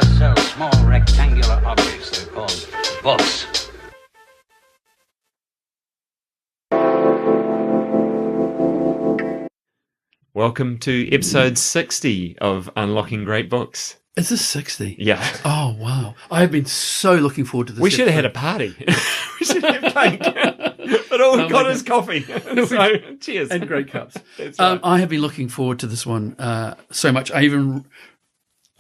just sell small rectangular objects. They're called books. Welcome to episode 60 of Unlocking Great Books. Is this 60? Yeah. Oh, wow. I have been so looking forward to this. We should have had a party. We should have cake. But all we got is coffee. So, cheers. And great cups. Right. I have been looking forward to this one so much. I even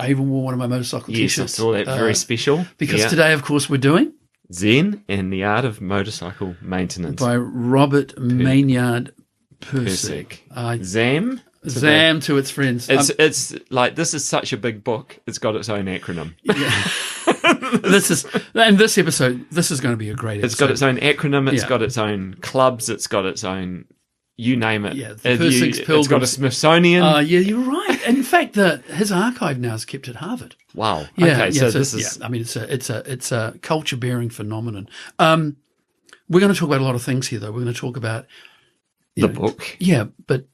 wore one of my motorcycle Yes, I t-shirts. saw that. Very special. Because today, of course, we're doing Zen and the Art of Motorcycle Maintenance by Robert Maynard Pirsig. Zam to its friends. It's like, this is such a big book. It's got its own acronym. Yeah. this episode, this is going to be a great episode. It's got its own acronym. It's got its own clubs. It's got its own, you name it. Yeah, the Pirsig's Pilgrims. It's got a Smithsonian. Yeah, you're right. In fact, his archive now is kept at Harvard. Wow. Yeah, okay, so this is. Yeah, I mean, it's a culture bearing phenomenon. We're going to talk about a lot of things here, though. We're going to talk about The book. Yeah, but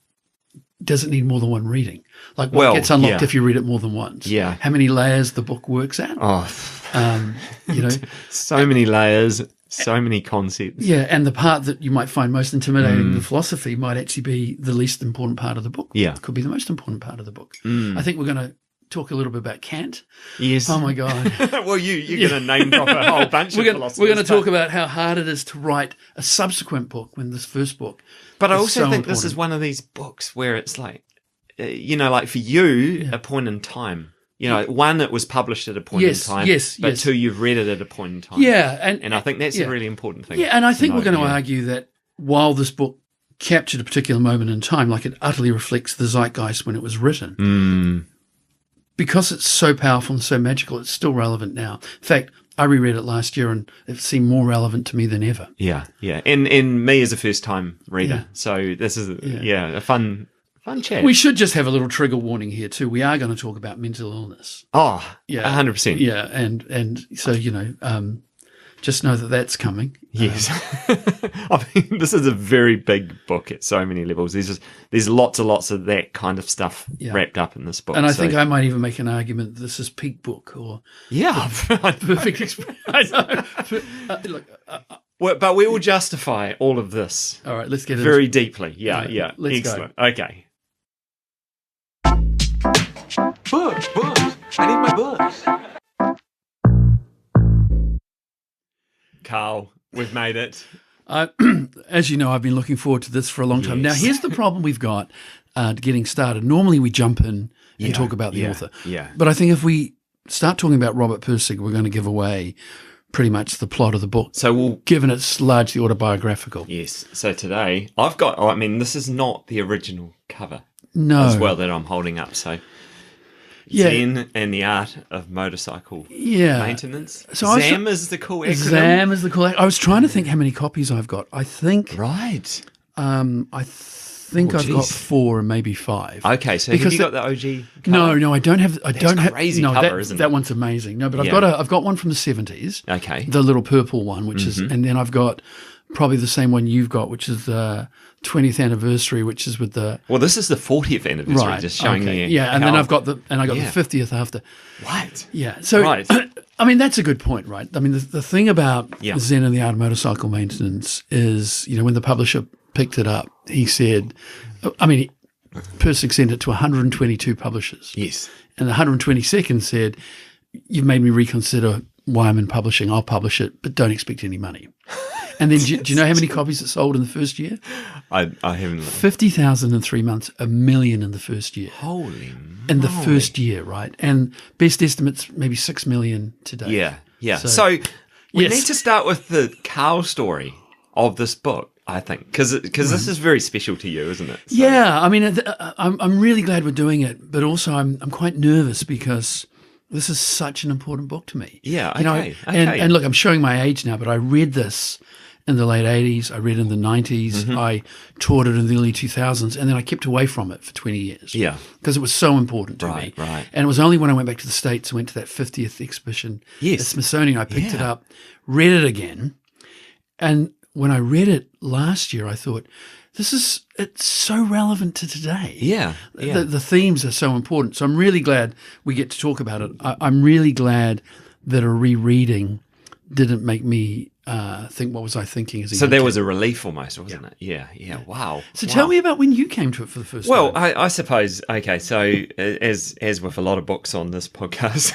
does it need more than one reading? Like, what gets unlocked if you read it more than once? Yeah. How many layers the book works at? Oh, so many layers, so many concepts. Yeah, and the part that you might find most intimidating, the philosophy, might actually be the least important part of the book. Yeah. It could be the most important part of the book. I think we're going to talk a little bit about Kant. Yes. Oh, my God. Well, you're going to name drop a whole bunch of philosophers. We're going to talk about how hard it is to write a subsequent book when this first book But I also so think important. this is one of these books where it's like, like for you, a point in time. One, it was published at a point in time. But two, you've read it at a point in time. Yeah. And I think that's a really important thing. Yeah, and I think we're going to argue that while this book captured a particular moment in time, like it utterly reflects the zeitgeist when it was written, because it's so powerful and so magical, it's still relevant now. In fact, I reread it last year and it seemed more relevant to me than ever. Yeah, yeah. And me as a first-time reader. Yeah. So this is, a fun chat. We should just have a little trigger warning here too. We are going to talk about mental illness. Oh, yeah, 100%. Yeah, and so, just know that that's coming. Yes. I mean, this is a very big book at so many levels. There's lots and lots of that kind of stuff wrapped up in this book. And I think I might even make an argument that this is peak book or perfect experience. I know. Look, but we will justify all of this. All right, let's get into very deeply. Yeah. Let's Excellent. go. Okay. Books. I need my books. Carl, we've made it. As you know, I've been looking forward to this for a long time. Yes. Now, here's the problem we've got getting started. Normally, we jump in and talk about the author. Yeah. But I think if we start talking about Robert Pirsig, we're going to give away pretty much the plot of the book. So given it's largely autobiographical. Yes. So today, this is not the original cover as well that I'm holding up. So Zen and the Art of Motorcycle Maintenance. So ZAM is the cool acronym. ZAM is the cool acronym. I was trying to think how many copies I've got. I think right. I've got 4 and maybe 5. Okay, so have you got the OG No, cover? I don't have. Crazy cover, isn't it? That one's amazing. No, but I've got one from the 70s. Okay, the little purple one, which is, and then I've got probably the same one you've got, which is the 20th anniversary, which is with the. Well, this is the 40th anniversary, right? Just showing you. Yeah, and then I've got the 50th after. Right. Yeah. So, right. I mean, that's a good point, right? I mean, the thing about Zen and the Art of Motorcycle Maintenance is, when the publisher picked it up, he said, Pirsig sent it to 122 publishers. Yes. And the 122nd said, you've made me reconsider why I'm in publishing. I'll publish it, but don't expect any money. And then do you know how many copies it sold in the first year? I haven't. 50,000 in 3 months, 1 million in the first year. Holy in the first year, right? And best estimates, maybe 6 million today. Yeah. So we need to start with the Carl story of this book, I think, because this is very special to you, isn't it? So. Yeah, I mean, I'm really glad we're doing it, but also I'm quite nervous because this is such an important book to me. Yeah, okay. You know, okay. And look, I'm showing my age now, but I read this in the late 80s. I read it in the 90s. Mm-hmm. I taught it in the early 2000s, and then I kept away from it for 20 years. Yeah. Because it was so important to me. Right. And it was only when I went back to the States, went to that 50th exhibition at Smithsonian, I picked it up, read it again, and when I read it last year, I thought, it's so relevant to today. Yeah. The themes are so important. So I'm really glad we get to talk about it. I'm really glad that a rereading didn't make me think, what was I thinking as a So young there kid? was a relief almost, wasn't it? Yeah. Wow. So tell me about when you came to it for the first time. Well, I suppose, okay, so as with a lot of books on this podcast,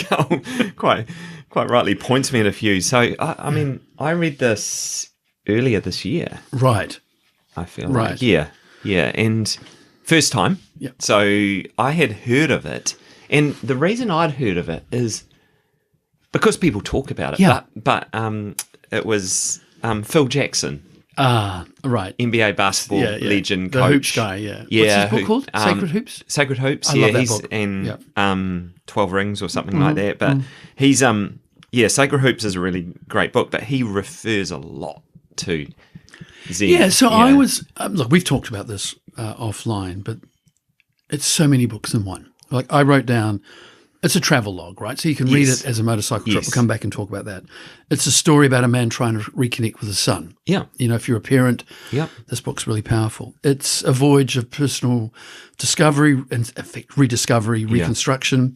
Carl quite rightly points me at a few. So, I mean, I read this earlier this year. Right. I feel like. Yeah. And first time. Yeah. So I had heard of it. And the reason I'd heard of it is because people talk about it. Yeah. But it was Phil Jackson. Right. NBA basketball legend, the coach. Hoops guy, yeah. Yeah. What's his book called? Sacred Hoops? Sacred Hoops, I love that he's book. in 12 Rings or something like that. But he's Sacred Hoops is a really great book, but he refers a lot to Zen. Yeah, so I was look, we've talked about this offline, but it's so many books in one. Like I wrote down, it's a travel log, right? So you can read it as a motorcycle trip. We'll come back and talk about that. It's a story about a man trying to reconnect with his son. Yeah. You know, if you're a parent, this book's really powerful. It's a voyage of personal discovery and rediscovery, reconstruction.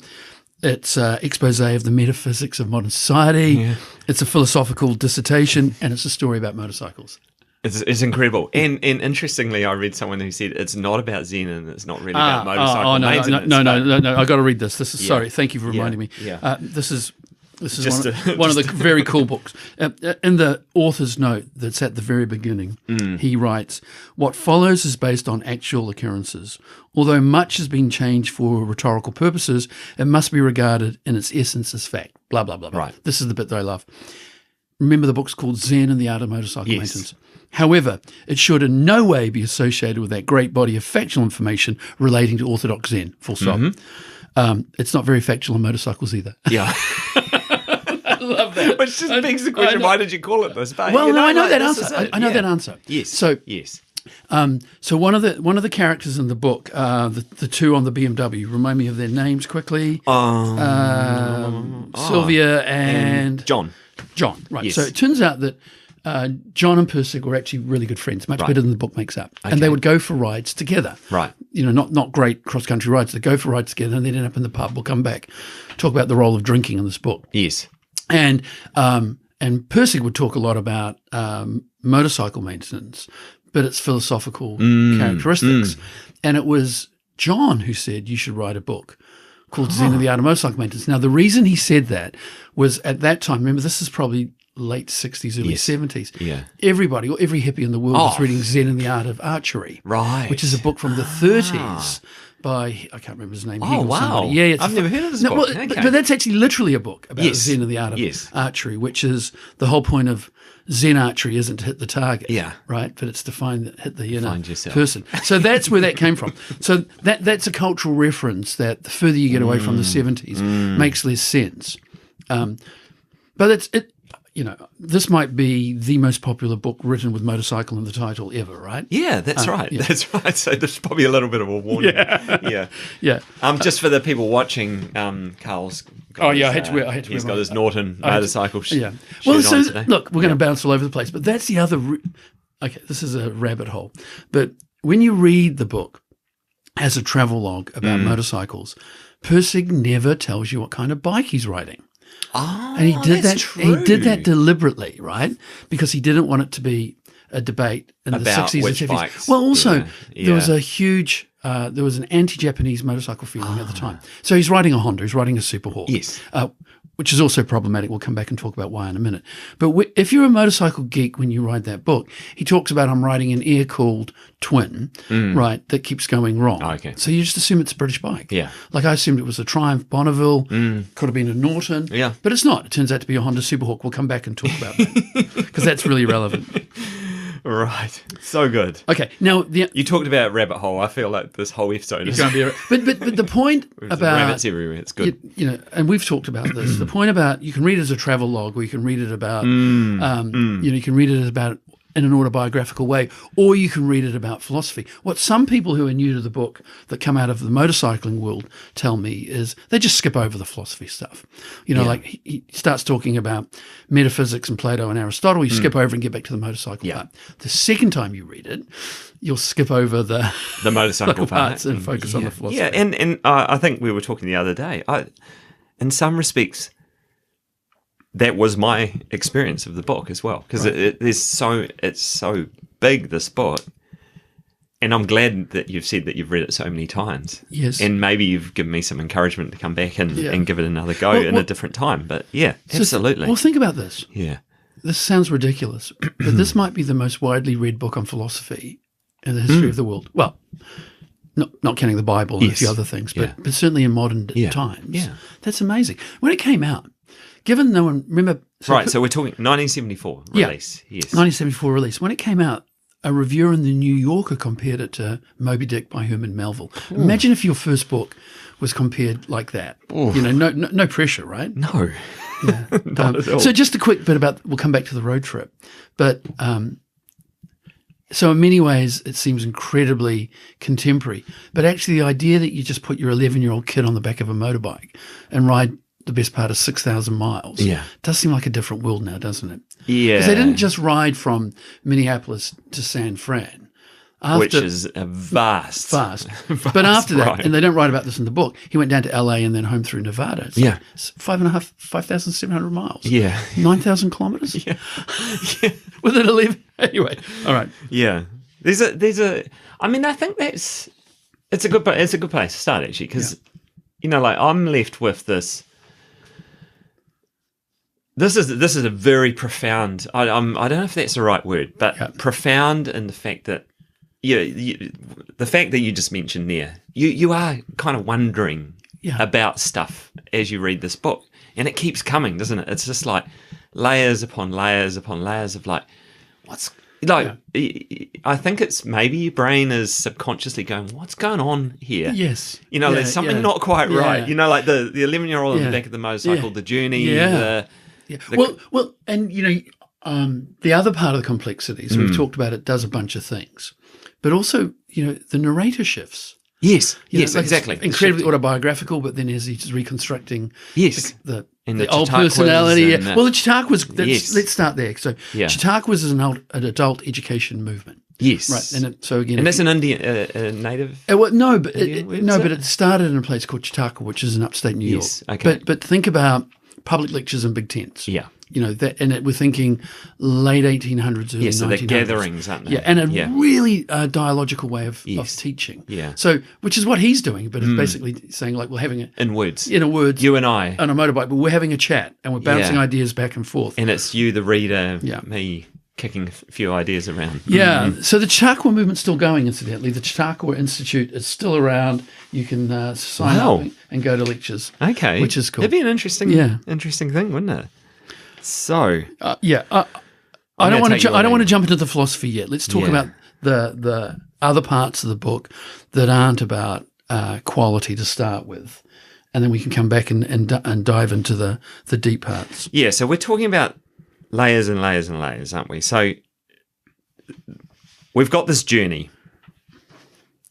It's an expose of the metaphysics of modern society. Yeah. It's a philosophical dissertation, and it's a story about motorcycles. It's incredible. And interestingly, I read someone who said it's not about Zen and it's not really about motorcycle maintenance. No. I got to read this. Sorry. Thank you for reminding me. Yeah. This is one of the very cool books. In the author's note that's at the very beginning, he writes, "What follows is based on actual occurrences. Although much has been changed for rhetorical purposes, it must be regarded in its essence as fact." Blah, blah, blah. Right. This is the bit that I love. Remember, the book's called Zen and the Art of Motorcycle Maintenance. However, it should in no way be associated with that great body of factual information relating to orthodox Zen, full stop. It's not very factual on motorcycles either. Yeah. I love that. Which just begs the question, why did you call it this? But, well, I know like, that answer. I know that answer. Yes. So, so one of the characters in the book, the two on the BMW, remind me of their names quickly. Sylvia and John. John, right. Yes. So it turns out that John and Pirsig were actually really good friends, much better than the book makes up. Okay. And they would go for rides together. Right. You know, not great cross-country rides. They go for rides together and they'd end up in the pub. We'll come back, talk about the role of drinking in this book. Yes. And Pirsig would talk a lot about motorcycle maintenance, but its philosophical characteristics. And it was John who said, you should write a book called Zen and the Art of Motorcycle Maintenance. Now, the reason he said that was at that time, remember, this is probably late 60s, early 70s. Yeah. Everybody, or every hippie in the world was reading Zen and the Art of Archery. Right. Which is a book from the 30s by, I can't remember his name. Oh, wow. Yeah, it's I've never heard of this book. Well, okay. but that's actually literally a book about Zen and the Art of Archery, which is the whole point of Zen archery isn't to hit the target, right? But it's to hit the person. So that's where that came from. So that's a cultural reference that the further you get away from the 70s makes less sense. But this might be the most popular book written with motorcycle in the title ever, right? Yeah, that's right. Yeah. That's right. So there's probably a little bit of a warning. Yeah. Just for the people watching, Carl's. I had to wear. He's got his Norton motorcycle shirt on today. Look, we're going to bounce all over the place, but that's the other. Okay, this is a rabbit hole. But when you read the book as a travel log about motorcycles, Pirsig never tells you what kind of bike he's riding. Oh, and he did that's that. True. He did that deliberately, right? Because he didn't want it to be a debate in about the 60s and 70s. Bikes. Well, also there was a huge. There was an anti-Japanese motorcycle feeling at the time. So he's riding a Honda. He's riding a Super Hawk. Yes. Which is also problematic. We'll come back and talk about why in a minute. But if you're a motorcycle geek when you read that book, he talks about I'm riding an air-cooled twin, right, that keeps going wrong. Oh, okay. So you just assume it's a British bike. Yeah. Like I assumed it was a Triumph Bonneville, could have been a Norton. Yeah. But it's not. It turns out to be a Honda Super Hawk. We'll come back and talk about that because that's really relevant. Right. So good. Okay. Now, you talked about rabbit hole. I feel like this whole episode is going to be but the point about rabbits everywhere. It's good. And we've talked about this. The point about you can read it as a travel log, or you can read it about you can read it as about in an autobiographical way, or you can read it about philosophy. What some people who are new to the book that come out of the motorcycling world tell me is they just skip over the philosophy stuff. Like he starts talking about metaphysics and Plato and Aristotle, you skip over and get back to the motorcycle part. The second time you read it, you'll skip over the motorcycle parts and focus on the philosophy. Yeah, and I think we were talking the other day. In some respects, that was my experience of the book as well, because it's so big, this book, and I'm glad that you've said that you've read it so many times. Yes, and maybe you've given me some encouragement to come back and give it another go in a different time. But absolutely. Well, think about this. Yeah, this sounds ridiculous, but this might be the most widely read book on philosophy in the history of the world. Well, not counting the Bible and a few other things, but certainly in modern times. Yeah, that's amazing. When it came out. Given no one remember, so we're talking 1974 release. Yes, 1974 release. When it came out, a reviewer in the New Yorker compared it to Moby Dick by Herman Melville. Ooh. Imagine if your first book was compared like that. Ooh. No pressure, right? No, not at all. So just a quick bit about. We'll come back to the road trip, but so in many ways it seems incredibly contemporary. But actually, the idea that you just put your 11-year-old kid on the back of a motorbike and ride the best part of 6,000 miles. Yeah. Does seem like a different world now, doesn't it? Yeah. Because they didn't just ride from Minneapolis to San Fran. Which is a vast. But after that, ride. And they don't write about this in the book, he went down to LA and then home through Nevada. It's 5,700 miles. Yeah. 9,000 kilometers. Yeah. Within 11. Anyway. All right. Yeah. I think it's a good place to start, actually, because I'm left with this. This is a very profound. I don't know if that's the right word, but profound in the fact that the fact that you just mentioned there, you are kind of wondering about stuff as you read this book, and it keeps coming, doesn't it? It's just like layers upon layers upon layers of like, what's like. I think it's maybe your brain is subconsciously going, what's going on here? Yes, there's something not quite right. Like the 11-year-old on the back of the motorcycle, the journey, Well, and the other part of the complexities we've talked about, it does a bunch of things, but also the narrator shifts. Yes, exactly. Incredibly autobiographical, but then as he's reconstructing the old Chautauquas personality. And, well, the Chautauquas. Let's start there. So Chautauquas is an adult education movement. Yes, right. And that's an Indian native. But it started in a place called Chautauqua, which is in upstate New York. Okay. But think about public lectures in big tents. Yeah. We're thinking late 1800s, early 1900s. So they're gatherings, aren't they? Yeah, and a really dialogical way of teaching. Yeah. So, which is what he's doing, but it's basically saying like we're having in words, you and I on a motorbike, but we're having a chat and we're bouncing ideas back and forth. And it's you, the reader, me kicking a few ideas around. Yeah. So the Chautauqua movement's still going, incidentally. The Chautauqua Institute is still around. You can sign up and go to lectures. Okay. Which is cool. That'd be an interesting thing, wouldn't it? So I don't want to jump into the philosophy yet. Let's talk about the other parts of the book that aren't about quality to start with, and then we can come back and dive into the deep parts. Yeah. So we're talking about layers and layers and layers, aren't we? So we've got this journey.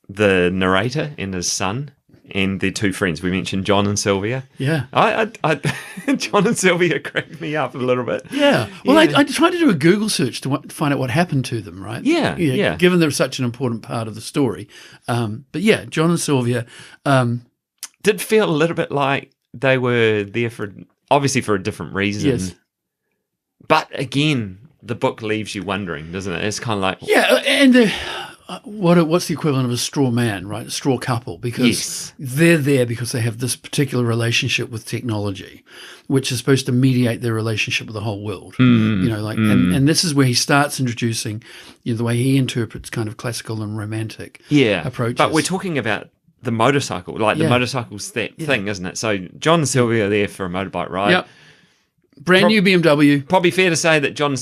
The narrator and his son. And their two friends. We mentioned John and Sylvia. Yeah. John and Sylvia cracked me up a little bit. Yeah. Well, I tried to do a Google search to find out what happened to them, right? Yeah. Given they're such an important part of the story. But yeah, John and Sylvia. Did feel a little bit like they were there for a different reason. Yes. But again, the book leaves you wondering, doesn't it? It's kind of like... Yeah, and what's the equivalent of a straw man, right? A straw couple, because they're there because they have this particular relationship with technology, which is supposed to mediate their relationship with the whole world. And this is where he starts introducing, the way he interprets kind of classical and romantic approaches. But we're talking about the motorcycle, the motorcycle's that thing, isn't it? So John and Sylvia are there for a motorbike ride. Yep. Brand new BMW. Probably fair to say that John and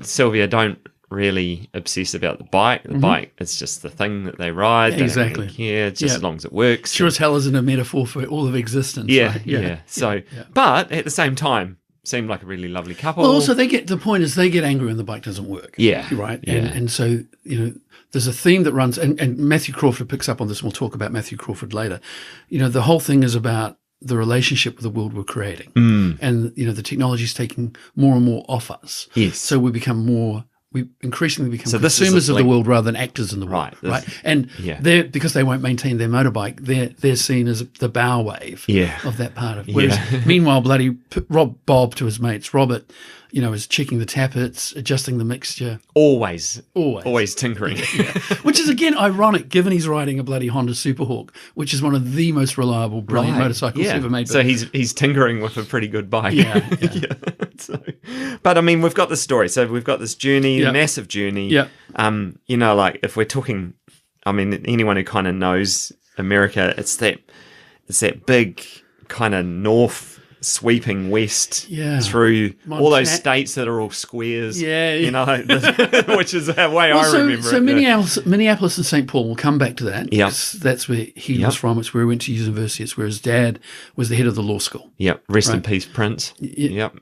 Sylvia don't really obsess about the bike. The bike, it's just the thing that they ride. They don't really care, just as long as it works. Sure as hell isn't a metaphor for all of existence. Yeah. Right? So, but at the same time, seemed like a really lovely couple. Well, also the point is they get angry when the bike doesn't work. Yeah. Right. Yeah. And so, there's a theme that runs, and Matthew Crawford picks up on this, and we'll talk about Matthew Crawford later. The whole thing is about the relationship with the world we're creating. And, the technology is taking more and more off us. Yes. So we increasingly become consumers of the world rather than actors in the world. Right. And because they won't maintain their motorbike, they're seen as the bow wave of that part of it. Whereas, meanwhile, bloody Bob to his mates, Robert, is checking the tappets, adjusting the mixture. Always tinkering. Which is, again, ironic, given he's riding a bloody Honda Superhawk, which is one of the most reliable, brilliant motorcycles ever made. So he's tinkering with a pretty good bike. Yeah. But, I mean, we've got the story. So we've got this journey, massive journey. Yeah. Like, if we're talking, I mean, anyone who kind of knows America, it's that big kind of north sweeping west through all those states that are all squares, which is the way I remember it. So Minneapolis and St. Paul, we'll come back to that. Yeah. That's where he was from. It's where he went to university. It's where his dad was the head of the law school. Yep. Rest in peace, Prince. Yep.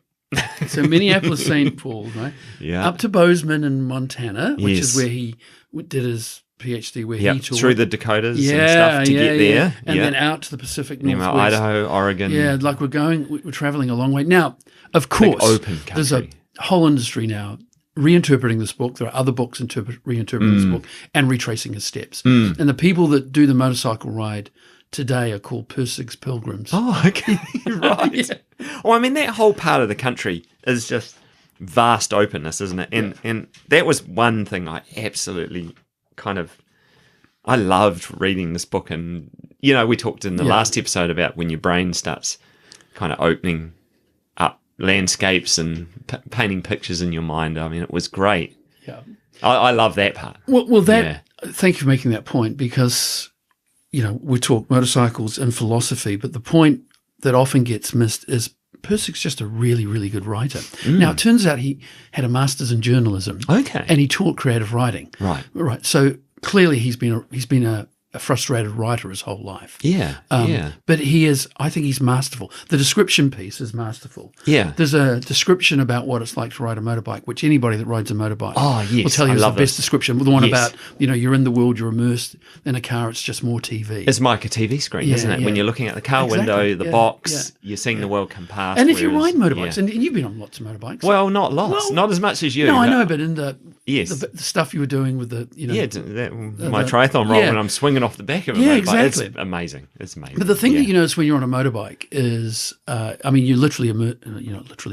So Minneapolis, St. Paul, right? Yeah. Up to Bozeman in Montana, which is where he did his PhD, where he toured. Through the Dakotas and stuff to get there. And then out to the Pacific Northwest. Idaho, Oregon. Yeah, like we're traveling a long way. Now, of course, open country. There's a whole industry now reinterpreting this book. There are other books reinterpreting this book and retracing his steps. And the people that do the motorcycle ride today are called Pirsig's Pilgrims. Oh, okay. Right. Well, I mean, that whole part of the country is just vast openness, isn't it? And that was one thing I absolutely I loved reading this book. And, we talked in the last episode about when your brain starts kind of opening up landscapes and painting pictures in your mind. I mean, it was great. Yeah. I love that part. Well, thank you for making that point, because, we talk motorcycles and philosophy, but the point that often gets missed is Pirsig's just a really, really good writer. Now, it turns out he had a master's in journalism. Okay. And he taught creative writing. Right. So clearly he's been a frustrated writer his whole life. Yeah. But I think he's masterful. The description piece is masterful. Yeah. There's a description about what it's like to ride a motorbike, which anybody that rides a motorbike will tell you is the best description. The one about, you're in the world, you're immersed in a car, it's just more TV. It's like a TV screen, isn't it? When you're looking at the car window, the box, you're seeing the world come past. And if you ride motorbikes, and you've been on lots of motorbikes. Well, not lots. Not as much as you. No, I know, but in the stuff you were doing with the, my triathlon roll when I'm swinging off the back of it. Exactly. It's amazing. It's amazing. But the thing that you notice when you're on a motorbike is, you're literally,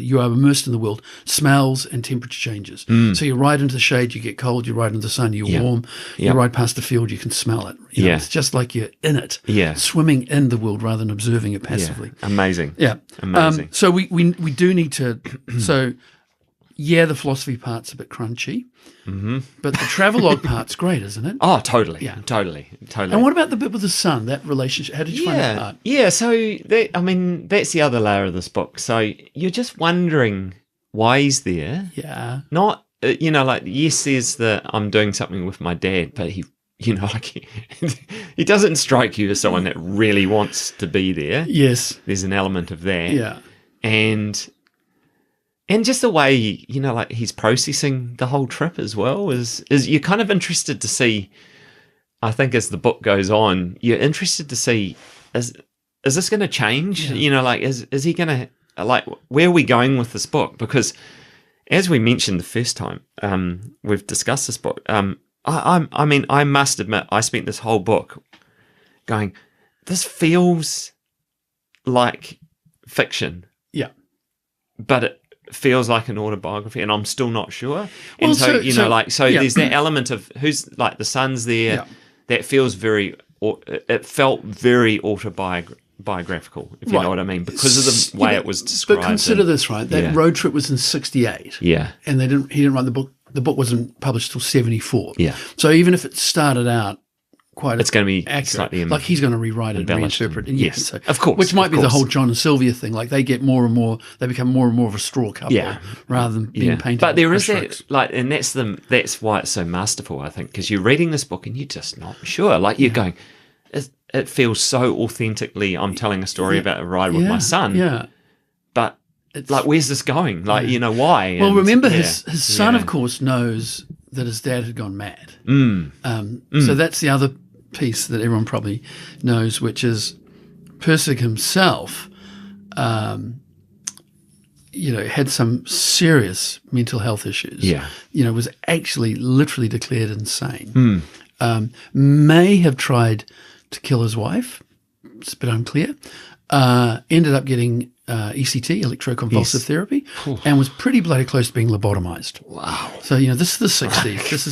you are immersed in the world, smells and temperature changes. So you ride into the shade, you get cold, you ride into the sun, you're warm, you ride past a field, you can smell it. It's just like you're in it, swimming in the world rather than observing it passively. Amazing. Yeah. Amazing. So we do need to, the philosophy part's a bit crunchy, but the travelogue part's great, isn't it? Oh, totally. Yeah. Totally. And what about the bit with the son, that relationship? How did you find that part? Yeah, so that's the other layer of this book. So you're just wondering why he's there. Yeah. Not, yes, there's I'm doing something with my dad, but he doesn't strike you as someone that really wants to be there. Yes. There's an element of that. Yeah. And just the way, he's processing the whole trip as well is you're kind of interested to see, I think as the book goes on, you're interested to see, is this going to change? Yeah. Is he going to, where are we going with this book? Because as we mentioned the first time, we've discussed this book. I must admit, I spent this whole book going, this feels like fiction. Yeah. But it feels like an autobiography, and I'm still not sure. And there's that element of who's the son's there that feels it felt very autobiographical, if you know what I mean, because of the way it was described. But consider this, right? That road trip was in 1968. Yeah. And he didn't write the book. The book wasn't published till 1974. Yeah. So even if it started out it's going to be accurate, slightly he's going to rewrite it and reinterpret it. Yes, of course. Which might be the whole John and Sylvia thing. They get more and more, they become more and more of a straw couple rather than being painted. But there is that, and that's why it's so masterful, I think, because you're reading this book and you're just not sure. You're going, it feels so authentically, I'm telling a story about a ride with my son. Yeah. But like, where's this going? Like, why? Well, remember his son, of course, knows that his dad had gone mad. So that's the other piece that everyone probably knows, which is Pirsig himself, had some serious mental health issues. Yeah. Was actually literally declared insane. May have tried to kill his wife. It's a bit unclear. Ended up getting ECT, electroconvulsive therapy, and was pretty bloody close to being lobotomized. Wow. So, this is the 60s. This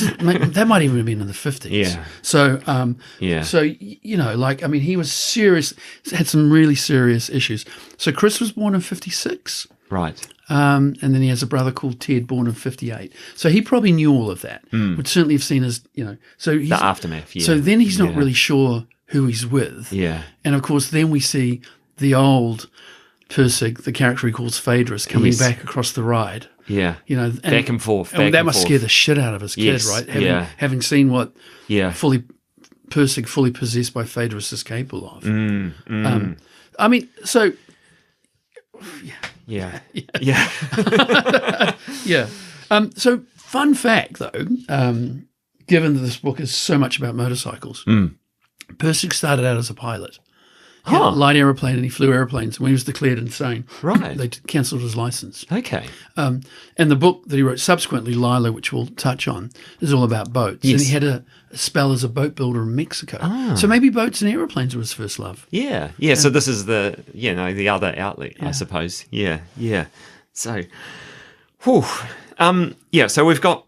is that might even have been in the 50s. Yeah. So, he was serious, had some really serious issues. So Chris was born in 56. Right. And then he has a brother called Ted, born in 58. So he probably knew all of that. Would certainly have seen his, so he's, the aftermath. Yeah. So then he's not really sure who he's with. Yeah. And of course, then we see the old Pirsig, the character he calls Phaedrus, coming back across the ride. Yeah. Back and forth. That must scare the shit out of his kid, right? Having seen what Pirsig fully possessed by Phaedrus is capable of. So fun fact, though, given that this book is so much about motorcycles, Pirsig started out as a pilot. He had a light aeroplane, and he flew airplanes. When he was declared insane, they cancelled his license. Okay. And the book that he wrote subsequently, Lila, which we'll touch on, is all about boats. Yes. And he had a spell as a boat builder in Mexico. So maybe boats and aeroplanes were his first love. Yeah. So this is the other outlet, I suppose. Yeah. So, so we've got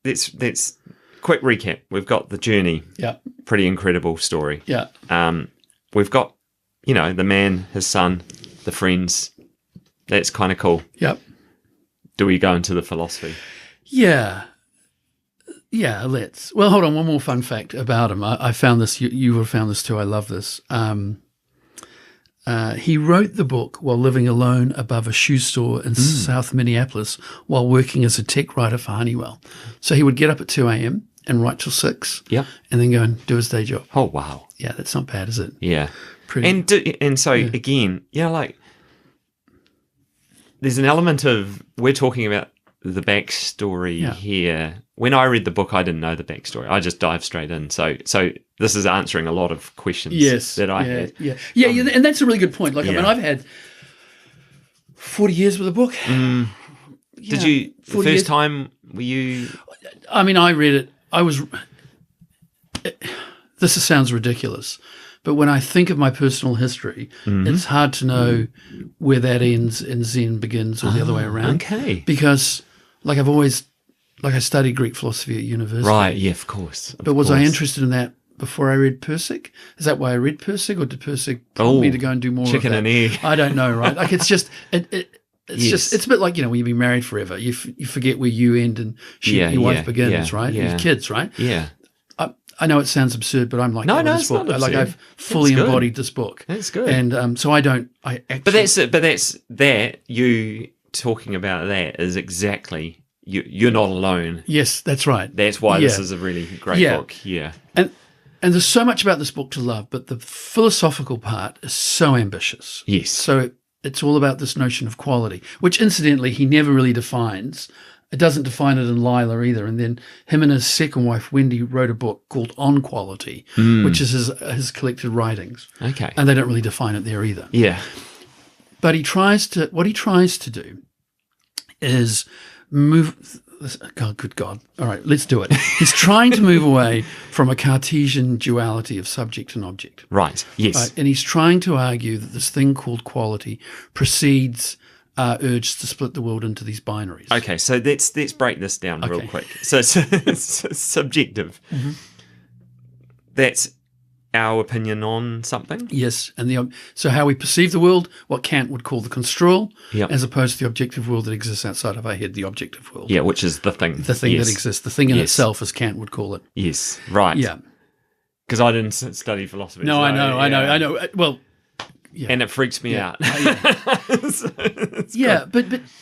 let's quick recap. We've got the journey. Yeah. Pretty incredible story. Yeah. We've got, the man, his son, the friends. That's kind of cool. Yep. Do we go into the philosophy? Yeah. Yeah, let's. Well, hold on. One more fun fact about him. I found this. You would have found this too. I love this. He wrote the book while living alone above a shoe store in South Minneapolis while working as a tech writer for Honeywell. So he would get up at 2 a.m. and write till 6. Yeah. And then go and do his day job. Oh, wow. Yeah, that's not bad, is it? Yeah. And so, again, there's an element of, we're talking about the backstory here. When I read the book, I didn't know the backstory. I just dived straight in. So this is answering a lot of questions that I had. Yeah, and that's a really good point. Like, I mean, I've had 40 years with a book. Did you, the first time, were you... I mean, I read it. This sounds ridiculous, but when I think of my personal history, it's hard to know where that ends and Zen begins, or the other way around. Okay. Because, I studied Greek philosophy at university. Right, yeah, of course. But was I interested in that before I read Pirsig? Is that why I read Pirsig, or did Pirsig prompt me to go and do more chicken of that? and egg. I don't know, right? Like, it's just... It's a bit like, when you've been married forever, you forget where you end and your wife begins, right? Yeah. Your kids, right? Yeah. I know it sounds absurd, but I'm like, no, it's not absurd. Like, I've fully embodied this book. That's good. And so I actually... But that's you talking about that is exactly, you're not alone. Yes, that's right. That's why this is a really great book. Yeah. And there's so much about this book to love, but the philosophical part is so ambitious. Yes. So it's all about this notion of quality, which incidentally he never really defines. It doesn't define it in Lila either. And then him and his second wife, Wendy, wrote a book called On Quality, which is his collected writings. Okay. And they don't really define it there either. Yeah. But what he tries to do is move... Oh, good God. All right, let's do it. He's trying to move away from a Cartesian duality of subject and object. Right, yes. Right? And he's trying to argue that this thing called quality precedes our urge to split the world into these binaries. Okay, so let's break this down real quick. So it's subjective. That's our opinion on something? Yes, and so how we perceive the world, what Kant would call the construal, as opposed to the objective world that exists outside of our head, the objective world. Yeah, which is the thing. The thing that exists, the thing in itself, as Kant would call it. Yes, right. Yeah. Because I didn't study philosophy. No, so I know. Well... Yeah. And it freaks me out. But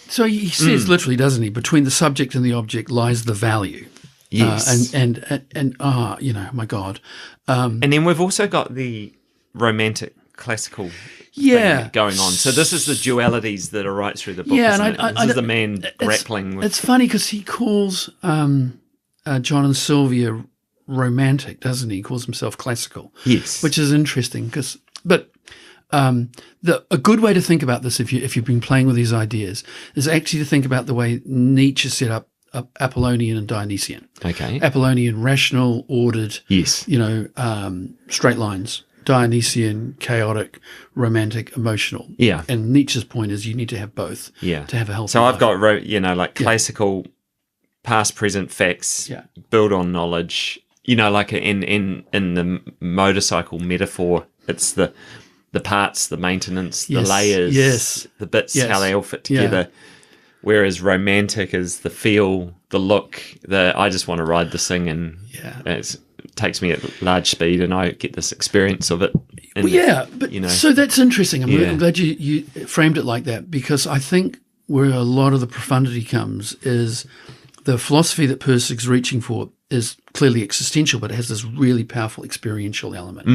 so he says literally, doesn't he? Between the subject and the object lies the value. Yes. My God. And then we've also got the romantic classical thing going on. So this is the dualities that are right through the book. This is the man grappling with. It's funny because he calls John and Sylvia romantic, doesn't he? He calls himself classical. Yes, which is interesting a good way to think about this, if you've been playing with these ideas, is actually to think about the way Nietzsche set up Apollonian and Dionysian. Okay, Apollonian, rational, ordered. Yes, straight lines. Dionysian, chaotic, romantic, emotional. Yeah, and Nietzsche's point is you need to have both. Yeah, to have a healthy. So life. I've got classical, past, present facts. Yeah. Build on knowledge. Like in the motorcycle metaphor, it's the parts, the maintenance, the layers, the bits, how they all fit together. Yeah. Whereas romantic is the feel, the look, I just want to ride this thing, and it takes me at large speed, and I get this experience of it. So that's interesting. I'm glad you framed it like that, because I think where a lot of the profundity comes is the philosophy that Pirsig's reaching for is clearly existential, but it has this really powerful experiential element.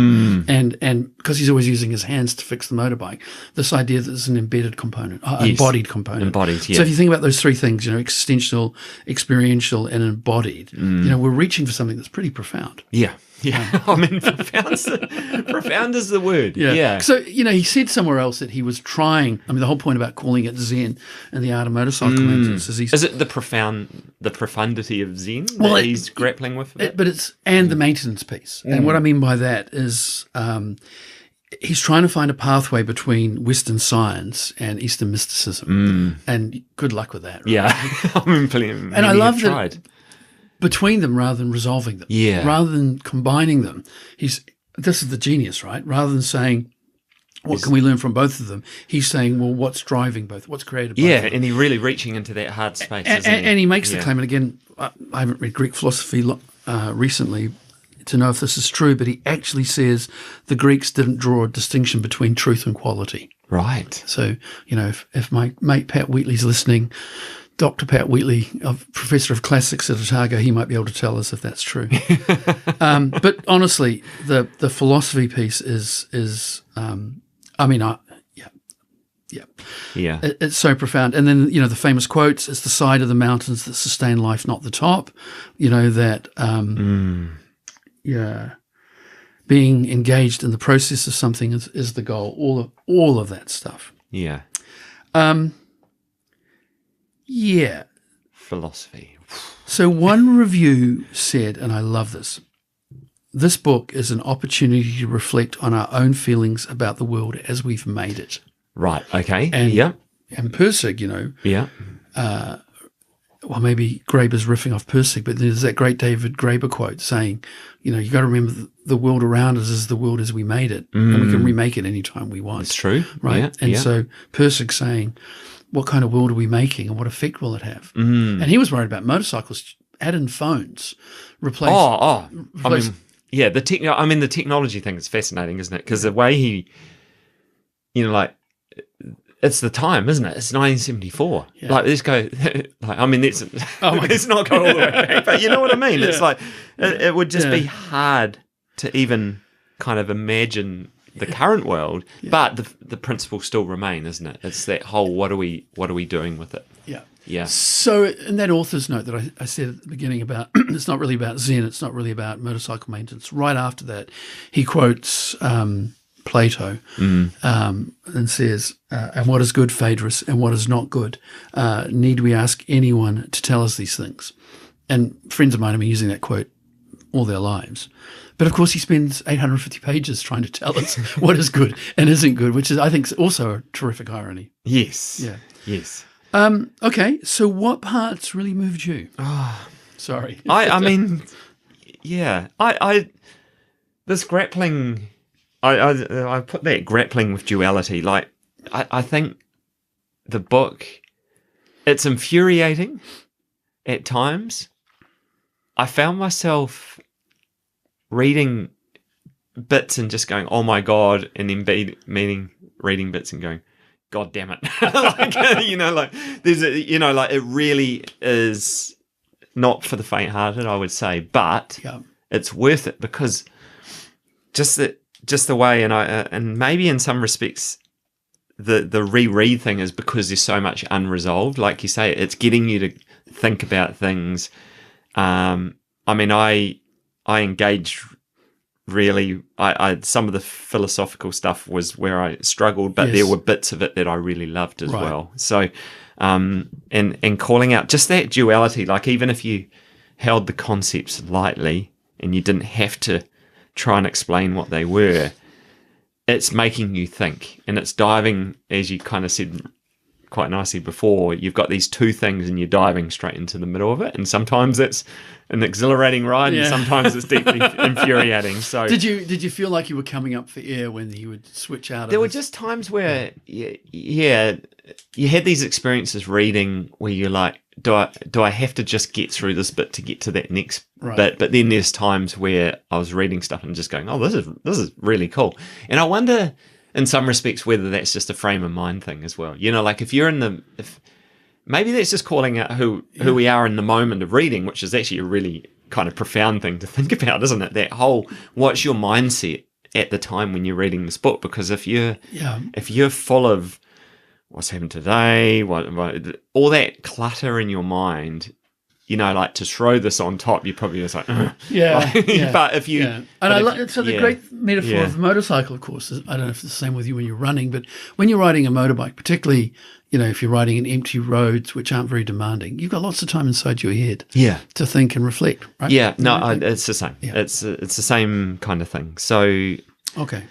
And because he's always using his hands to fix the motorbike, this idea that there's an embedded component, embodied component. Embodied, yeah. So if you think about those three things, existential, experiential, and embodied, we're reaching for something that's pretty profound. Yeah. Yeah, I mean, profound is the word. Yeah. So, he said somewhere else that he was trying. I mean, the whole point about calling it Zen and the art of motorcycle maintenance is it the profundity of Zen that he's grappling with? But it's the maintenance piece. And what I mean by that is he's trying to find a pathway between Western science and Eastern mysticism. And good luck with that. Right? Yeah, I love that. Between them rather than resolving them. Yeah. Rather than combining them. This is the genius, right? Rather than saying, what can we learn from both of them? He's saying, well, what's driving both? What's created both of them? And he's really reaching into that hard space, and he makes the claim, and again, I haven't read Greek philosophy recently to know if this is true, but he actually says the Greeks didn't draw a distinction between truth and quality. Right. So, if my mate Pat Wheatley's listening, Dr. Pat Wheatley, Professor of Classics at Otago, he might be able to tell us if that's true. But honestly, the philosophy piece is it's so profound. And then, the famous quotes, it's the side of the mountains that sustain life, not the top. Being engaged in the process of something is the goal, all of that stuff. Yeah. Yeah. Philosophy. So one review said, and I love this book is an opportunity to reflect on our own feelings about the world as we've made it. Right, okay. And Pirsig, well, maybe Graeber's riffing off Pirsig, but there's that great David Graeber quote saying, you got to remember the world around us is the world as we made it, and we can remake it anytime we want. It's true. Right? So Pirsig saying, what kind of world are we making, and what effect will it have? And he was worried about motorcycles, add in phones, replace. The technology thing is fascinating, isn't it? Because the way he, it's the time, isn't it? It's 1974. Yeah. Let's go. Let's not go all the way back. But you know what I mean? It's like it would just be hard to even kind of imagine the current world, but the principles still remain, isn't it? It's that whole what are we doing with it? Yeah. So in that author's note that I said at the beginning about it's not really about Zen, it's not really about motorcycle maintenance. Right after that, he quotes Plato and says, "And what is good, Phaedrus, and what is not good? Need we ask anyone to tell us these things?" And friends of mine have been using that quote all their lives. But of course, he spends 850 pages trying to tell us what is good and isn't good, which is, I think, also a terrific irony. Yes. Yeah. Yes. Okay. So, what parts really moved you? Oh, sorry. This grappling. I put that grappling with duality. I think the book, it's infuriating at times. I found myself reading bits and just going, "Oh my God," and then reading bits and going, "God damn it!" There's it really is not for the faint-hearted, I would say, but it's worth it because just the way, and maybe in some respects the reread thing is because there's so much unresolved. Like you say, it's getting you to think about things. I mean, I engaged really. I some of the philosophical stuff was where I struggled, but there were bits of it that I really loved as well. So, and calling out just that duality, like even if you held the concepts lightly and you didn't have to try and explain what they were, it's making you think, and it's diving, as you kind of said quite nicely before, you've got these two things and you're diving straight into the middle of it, and sometimes it's an exhilarating ride and sometimes it's deeply infuriating. So did you feel like you were coming up for air when he would switch out? There were just times where you had these experiences reading where you're like, do I have to just get through this bit to get to that next bit? But then there's times where I was reading stuff and just going, oh, this is really cool. And I wonder, in some respects, whether that's just a frame of mind thing as well. You know, like if maybe that's just calling out who we are in the moment of reading, which is actually a really kind of profound thing to think about, isn't it? That whole, what's your mindset at the time when you're reading this book? Because if you're full of what's happened today, all that clutter in your mind, you know, like to throw this on top, you probably was like, but if you, and the great metaphor of the motorcycle, of course, I don't know if it's the same with you when you're running, but when you're riding a motorbike, particularly, you know, if you're riding in empty roads which aren't very demanding, you've got lots of time inside your head, to think and reflect, right? Yeah, no, it's the same. Yeah. It's the same kind of thing. So, okay,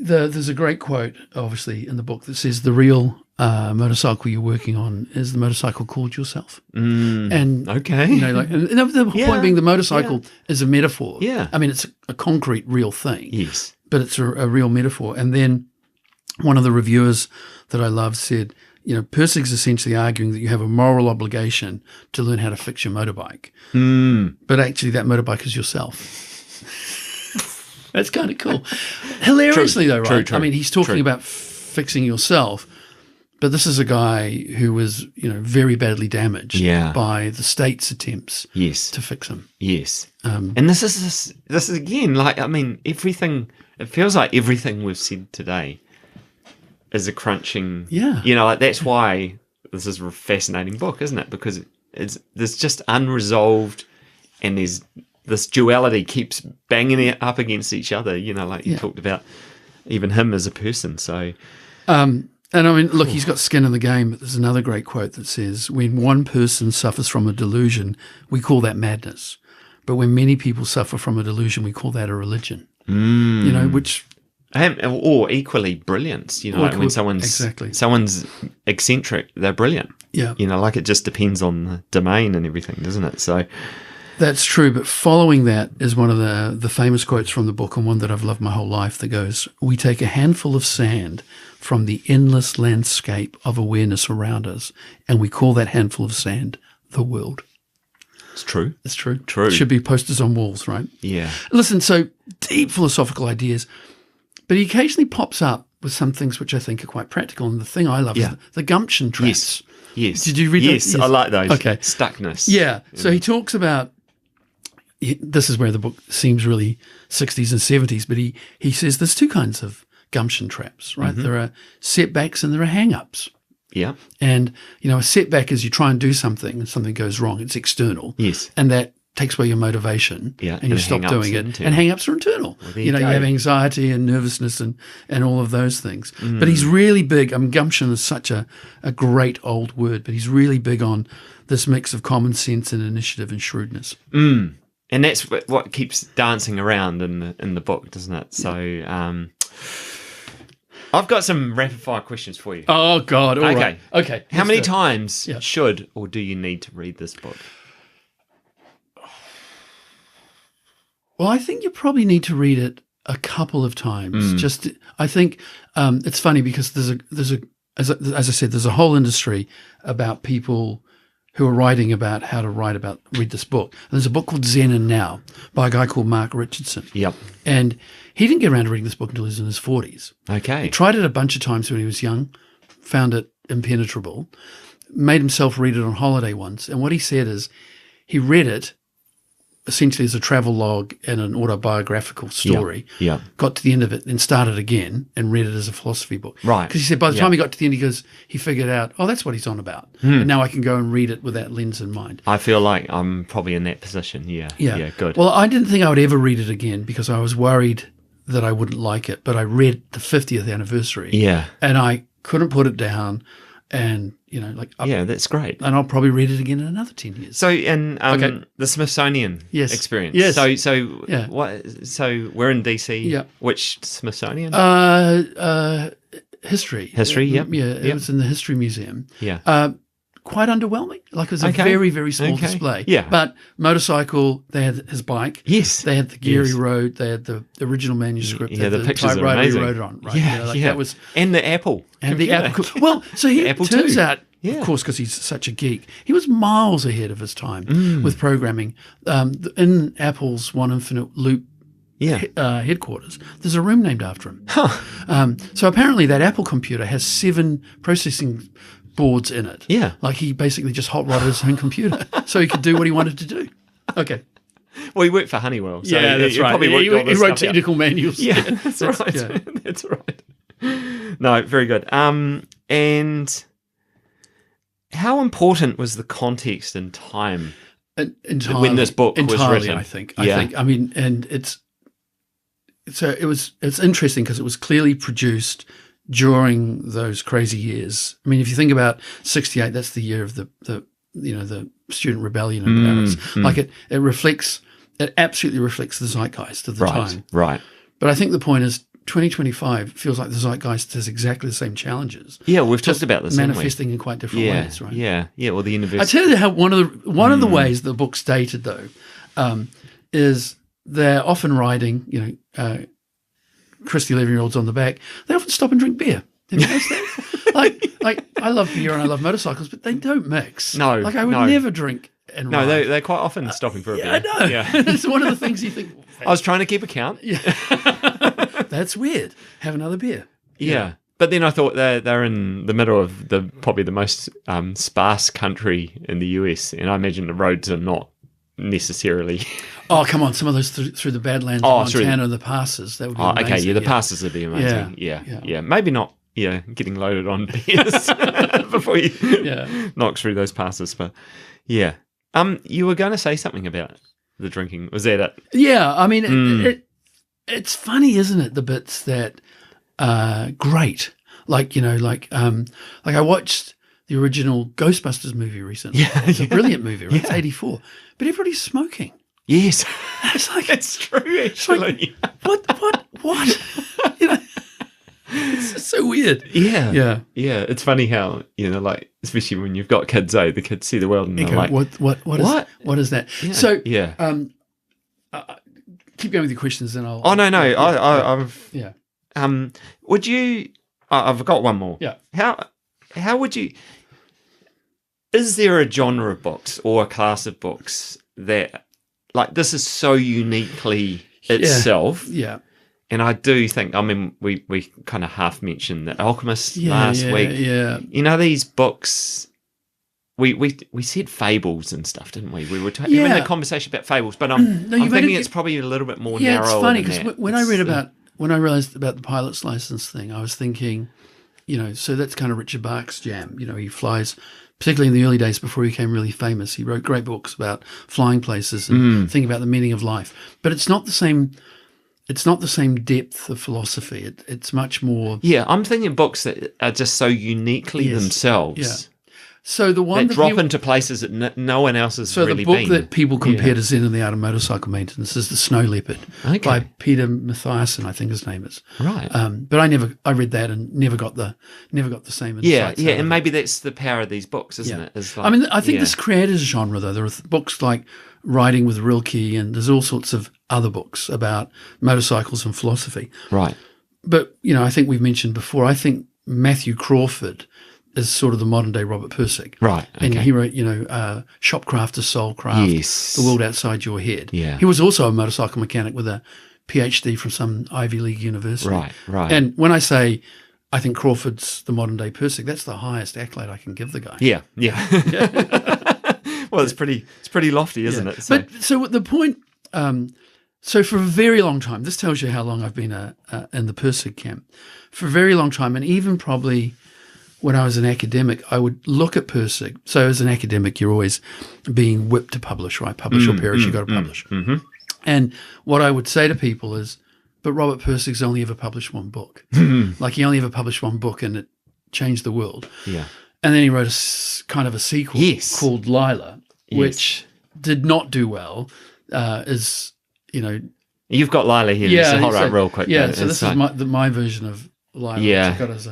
there's a great quote, obviously, in the book that says the real motorcycle you're working on is the motorcycle called yourself. And you know, like, and the whole point being the motorcycle is a metaphor. Yeah, I mean, it's a concrete, real thing. Yes, but it's a real metaphor. And then one of the reviewers that I love said, you know, Pirsig's essentially arguing that you have a moral obligation to learn how to fix your motorbike, but actually that motorbike is yourself. That's kind of cool. Hilariously, though, right? True. I mean, he's talking about fixing yourself, but this is a guy who was, you know, very badly damaged by the state's attempts to fix him. Yes. And this is again, like, I mean, everything, it feels like everything we've said today is a crunching, you know, like that's why this is a fascinating book, isn't it? Because there's just unresolved, and there's this duality keeps banging it up against each other, you know, like you talked about even him as a person. So, and I mean, look, he's got skin in the game, but there's another great quote that says, when one person suffers from a delusion, we call that madness. But when many people suffer from a delusion, we call that a religion. You know, which... Or equally brilliance, you know, like when someone's eccentric, they're brilliant. Yeah. You know, like it just depends on the domain and everything, doesn't it? So... That's true, but following that is one of the famous quotes from the book, and one that I've loved my whole life, that goes, we take a handful of sand from the endless landscape of awareness around us, and we call that handful of sand the world. It's true. It's true. True. It should be posters on walls, right? Yeah. Listen, so deep philosophical ideas, but he occasionally pops up with some things which I think are quite practical, and the thing I love is the gumption traps. Yes. Did you read that? Yes, I like those. Okay. Stuckness. Yeah. So he talks about, this is where the book seems really 60s and 70s, but he says there's two kinds of gumption traps, right? There are setbacks and there are hang-ups. Yeah. And, you know, a setback is you try and do something and something goes wrong. It's external. Yes. And that takes away your motivation and you stop doing it. And hang-ups are internal. Well, you know, you have anxiety and nervousness and all of those things. But he's really big. I mean, gumption is such a great old word, but he's really big on this mix of common sense and initiative and shrewdness. And that's what keeps dancing around in the book, doesn't it? So I've got some rapid-fire questions for you. Oh, God. All right. Okay. How many times should or do you need to read this book? Well, I think you probably need to read it a couple of times. I think it's funny because there's a as I said, there's a whole industry about people who are writing about how to read this book. And there's a book called Zen and Now by a guy called Mark Richardson. Yep. And he didn't get around to reading this book until he was in his 40s. Okay. He tried it a bunch of times when he was young, found it impenetrable, made himself read it on holiday once. And what he said is he read it essentially as a travel log and an autobiographical story. Yeah. Got to the end of it and started again and read it as a philosophy book. Right. Because he said by the time he got to the end, he figured out, that's what he's on about. And now I can go and read it with that lens in mind. I feel like I'm probably in that position. Yeah, good. Well, I didn't think I would ever read it again because I was worried that I wouldn't like it. But I read the 50th anniversary. Yeah. And I couldn't put it down. And, that's great. And I'll probably read it again in another 10 years. So, the Smithsonian experience. Yes. So we're in DC. Yeah. Which Smithsonian? History. History, Yeah, it was in the History Museum. Yeah. Quite underwhelming. Like it was a very, very small display. Yeah. But motorcycle, they had his bike. Yes. They had the Geary Road. They had the original manuscript. Yeah, the pictures are amazing. He wrote it on. Right? Yeah, That was, and the Apple. And the Apple. Well, so he Apple turns II. out, of course, because he's such a geek, he was miles ahead of his time with programming. In Apple's One Infinite Loop headquarters, there's a room named after him. So apparently that Apple computer has 7 processing boards in it. Yeah. Like he basically just hot rodded his own computer so he could do what he wanted to do. Okay. Well, he worked for Honeywell. So that's he right. Probably He wrote technical manuals. Yeah, that's right. Yeah. That's right. No, very good. And how important was the context and time when this book was written? I think. I mean, and it's interesting because it was clearly produced during those crazy years. I mean, if you think about 68, that's the year of the student rebellion in Paris. Like it absolutely reflects the zeitgeist of the time. Right. But I think the point is 2025 feels like the zeitgeist has exactly the same challenges. Yeah, we've talked about this, manifesting in quite different ways, right? Yeah. Well, the universe. I tell you how one of the ways the book's dated though is they're often riding, Christy 11-year-olds on the back. They often stop and drink beer. Have you noticed that? like I love beer and I love motorcycles, but they don't mix. No, like I would never drink and ride. No, they're quite often stopping for a beer. I know. Yeah. It's one of the things you think. I was trying to keep account. Yeah. That's weird. Have another beer. Yeah. But then I thought they're in the middle of probably the most sparse country in the US, and I imagine the roads are not necessarily. Oh, come on! Some of those through the Badlands, Montana, and the passes. That would be amazing. Okay, the passes would be amazing. Yeah. Maybe not. Yeah, getting loaded on beers before you knock through those passes, but yeah. You were going to say something about the drinking. Was that it? Yeah, I mean, it's funny, isn't it? The bits that great, like I watched the original Ghostbusters movie recently. Yeah, it's a brilliant movie. Right? It's 84, but everybody's smoking. Yes, it's like that's true. Actually, what? It's so weird. Yeah. It's funny how especially when you've got kids, the kids see the world and they're like, what is that? Yeah. So keep going with your questions, and I'll. Oh no, I've yeah. Would you? I've got one more. Yeah. How would you? Is there a genre of books or a class of books that, like, this is so uniquely itself? Yeah. And I do think, I mean, we kind of half mentioned The Alchemist last week. Yeah. These books, we said fables and stuff, didn't we? We were having a conversation about fables, but I'm thinking it's probably a little bit more narrow. Yeah, it's funny because when I realized about the pilot's license thing, I was thinking, so that's kind of Richard Bach's jam. He flies, particularly in the early days before he became really famous. He wrote great books about flying places and thinking about the meaning of life. But it's not the same. It's not the same depth of philosophy. It's much more. Yeah, I'm thinking books that are just so uniquely themselves. Yeah. So the one that drop into places that no one else has really been. So the book that people compare to Zen and the Art of Motorcycle Maintenance is The Snow Leopard by Peter Mathiasson, I think his name is. Right. But I read that and never got the same insights. Yeah, and maybe that's the power of these books, isn't it? It's like, I think this created a genre though. There are books like Riding with Rilke, and there's all sorts of other books about motorcycles and philosophy. Right. But, I think we've mentioned before, I think Matthew Crawford is sort of the modern day Robert Pirsig. Right. Okay. And he wrote, Shopcraft to Soulcraft, The World Outside Your Head. Yeah. He was also a motorcycle mechanic with a PhD from some Ivy League university. Right. And when I say I think Crawford's the modern day Pirsig, that's the highest accolade I can give the guy. Yeah. Well, it's pretty lofty, isn't it? So. But so the point. So for a very long time, this tells you how long I've been in the Pirsig camp. For a very long time, and even probably when I was an academic, I would look at Pirsig. So as an academic, you're always being whipped to publish, right? Publish or perish, you've got to publish. Mm-hmm. And what I would say to people is, but Robert Pirsig's only ever published one book. Like he only ever published one book and it changed the world. Yeah. And then he wrote kind of a sequel called Lila, which did not do well. You've got Lila here. Yeah, so hold on real quick. Yeah, so this is my version of Lila. Yeah. Which I got as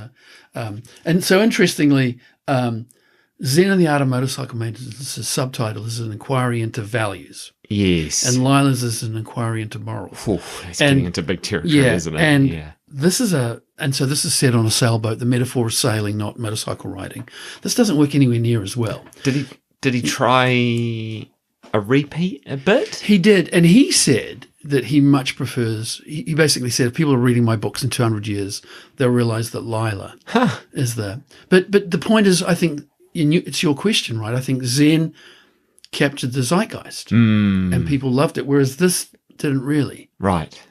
and so interestingly, Zen and the Art of Motorcycle Maintenance, the subtitle is an inquiry into values. Yes. And Lila's is an inquiry into morals. It's getting into big territory, isn't it? And this is this is set on a sailboat. The metaphor is sailing, not motorcycle riding. This doesn't work anywhere near as well. Did he try a repeat a bit? He did, and he said that he much prefers. He basically said, if people are reading my books in 200 years, they'll realize that Lila is there. But the point is, I think it's your question, right? I think Zen captured the zeitgeist, and people loved it, whereas this didn't really. Right.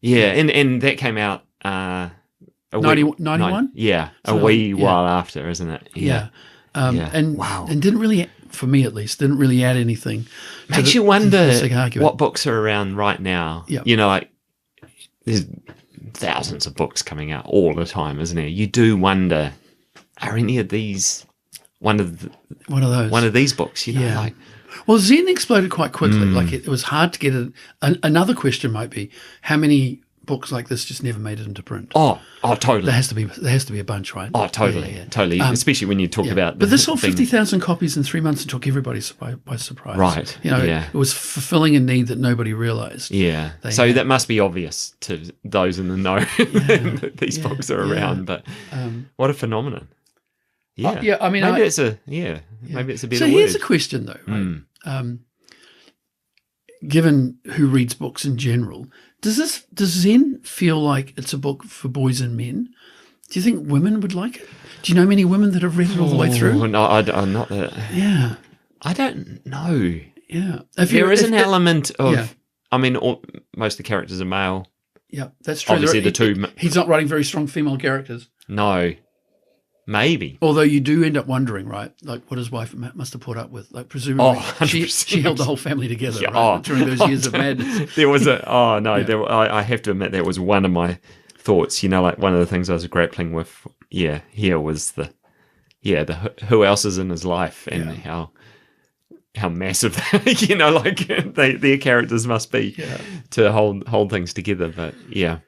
Yeah, and that came out 91? Yeah, so a wee while after, isn't it? Yeah. And didn't really, for me at least, didn't really add anything. Makes you wonder what books are around right now. Yeah. Like there's thousands of books coming out all the time, isn't there? You do wonder, are any of these one of these books? Well, Zen exploded quite quickly. Like it was hard to get it. Another question might be, how many books like this just never made it into print? Oh, totally. There has to be a bunch, right? Oh, totally, totally. Especially when you talk about. But this sold 50,000 copies in 3 months and took everybody by surprise. Right. It was fulfilling a need that nobody realized. Yeah. So that must be obvious to those in the know that these books are around. But what a phenomenon! Yeah. I mean, maybe it's a better word. So here's a question though, right? Given who reads books in general, does Zen feel like it's a book for boys and men? Do you think women would like it? Do you know many women that have read it all the way through? No, I'm not that. Yeah. I don't know. Yeah. There is an element of, I mean, most of the characters are male. Yeah, that's true. Obviously, he's not writing very strong female characters. No. Maybe. Although you do end up wondering, right? Like what his wife must have put up with. Like presumably she held the whole family together during those years of madness. There was I have to admit that was one of my thoughts. Like one of the things I was grappling with. Yeah, here was the who else is in his life and how massive their characters must be to hold things together. But yeah.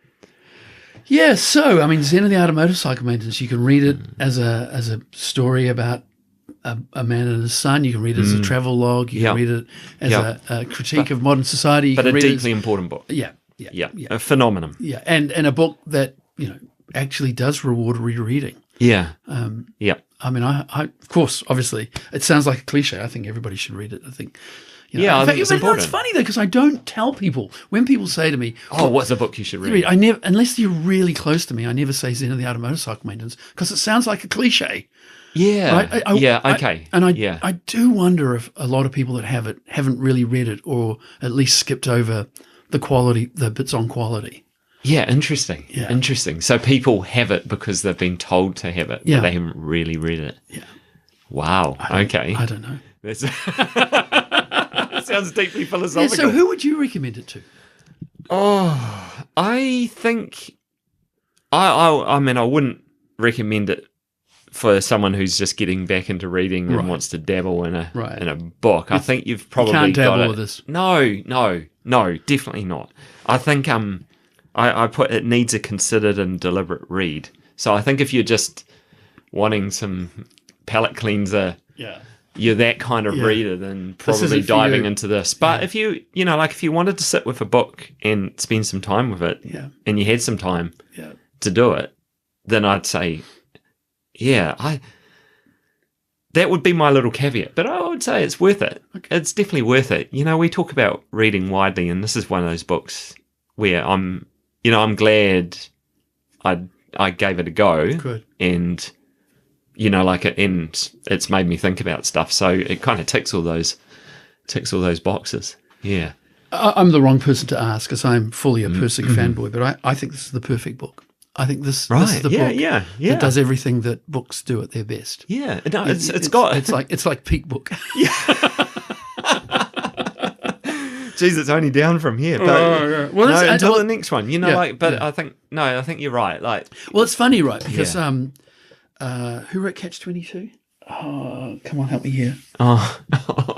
Yeah, so I mean, Zen and the Art of Motorcycle Maintenance. You can read it as a story about a man and his son. You can read it as a travel log. You can read it as a critique of modern society. But a deeply important book. Yeah, a phenomenon. Yeah, and a book that actually does reward rereading. Yeah, I mean, I of course, obviously, it sounds like a cliche. I think everybody should read it. I think. I think it's important. It's funny though because I don't tell people when people say to me, what's a book you should read? I never, unless you're really close to me, I never say Zen and the Art of Motorcycle Maintenance because it sounds like a cliche. Yeah, right? Okay. I do wonder if a lot of people that have it haven't really read it or at least skipped over the bits on quality. Yeah, interesting. Yeah. Interesting. So people have it because they've been told to have it, but they haven't really read it. Yeah. Wow. Okay. I don't know. That sounds deeply philosophical. Yeah, so who would you recommend it to? Oh, I think I mean I wouldn't recommend it for someone who's just getting back into reading and wants to dabble in a book. I think you've probably can't dabble got it. with this. No, definitely not. I think I put it needs a considered and deliberate read. So I think if you're just wanting some palate cleanser, you're that kind of reader, then probably diving into this. But if you if you wanted to sit with a book and spend some time with it, and you had some time to do it, then I'd say, that would be my little caveat. But I would say it's worth it. Okay. It's definitely worth it. We talk about reading widely, and this is one of those books where I'm glad I gave it a go. Good. And like it's made me think about stuff. So it kind of ticks all those boxes. Yeah. I'm the wrong person to ask because I'm fully a Pirsig fanboy, but I think this is the perfect book. I think this is the book that does everything that books do at their best. Yeah, no, it's like peak book. Yeah. Jeez, it's only down from here. But well, until the next one, I think you're right. Like, well, it's funny, right? Because who wrote Catch-22? Oh, come on, help me here. Oh,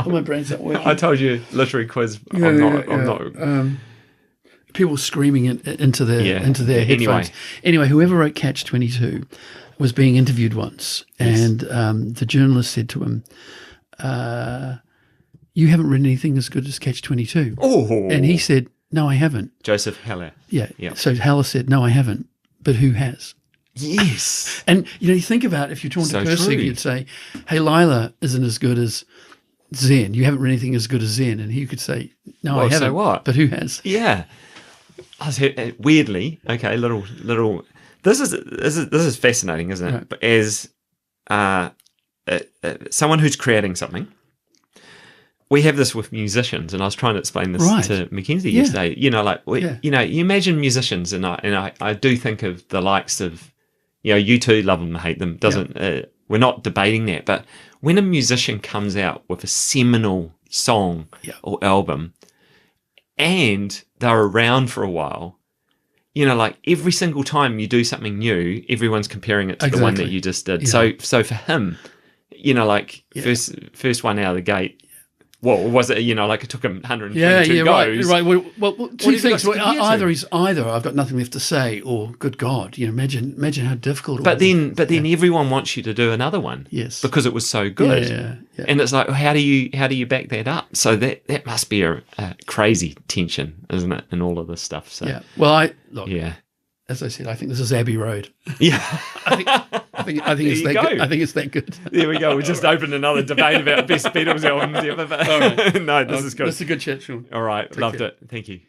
my brain's not working. I told you, literary quiz. I'm not. People screaming into their headphones. Anyway, whoever wrote Catch-22 was being interviewed once, and the journalist said to him, "You haven't written anything as good as Catch-22." Oh, and he said, "No, I haven't." Joseph Heller. Yeah. So Heller said, "No, I haven't." But who has? Yes. And you think about if you're talking to Pirsig, you'd say, "Hey, Lila isn't as good as Zen. You haven't written anything as good as Zen." And he could say, "No, I haven't." So what? But who has? Yeah. Weirdly, okay, little. This is fascinating, isn't it? Right. But as someone who's creating something, we have this with musicians, and I was trying to explain this to Mackenzie yesterday. You imagine musicians, and I do think of the likes of, you two, love them, hate them. We're not debating that, but when a musician comes out with a seminal song or album, and they're around for a while, every single time you do something new, everyone's comparing it to the one that you just did. Yeah. So for him, first one out of the gate. Well, was it, it took him 122 goes. Right. Well, two things. Either I've got nothing left to say, or good God, imagine how difficult it was. But then everyone wants you to do another one. Yes. Because it was so good. Yeah. And it's like, how do you back that up? So that must be a crazy tension, isn't it, in all of this stuff. So yeah. Well, as I said, I think this is Abbey Road. Yeah. I think it's that good. I think it's that good. There we go. We just opened another debate about best Beatles albums ever. All right. No, this is good. This is a good chat, Sean. All right. Loved it. Thank you.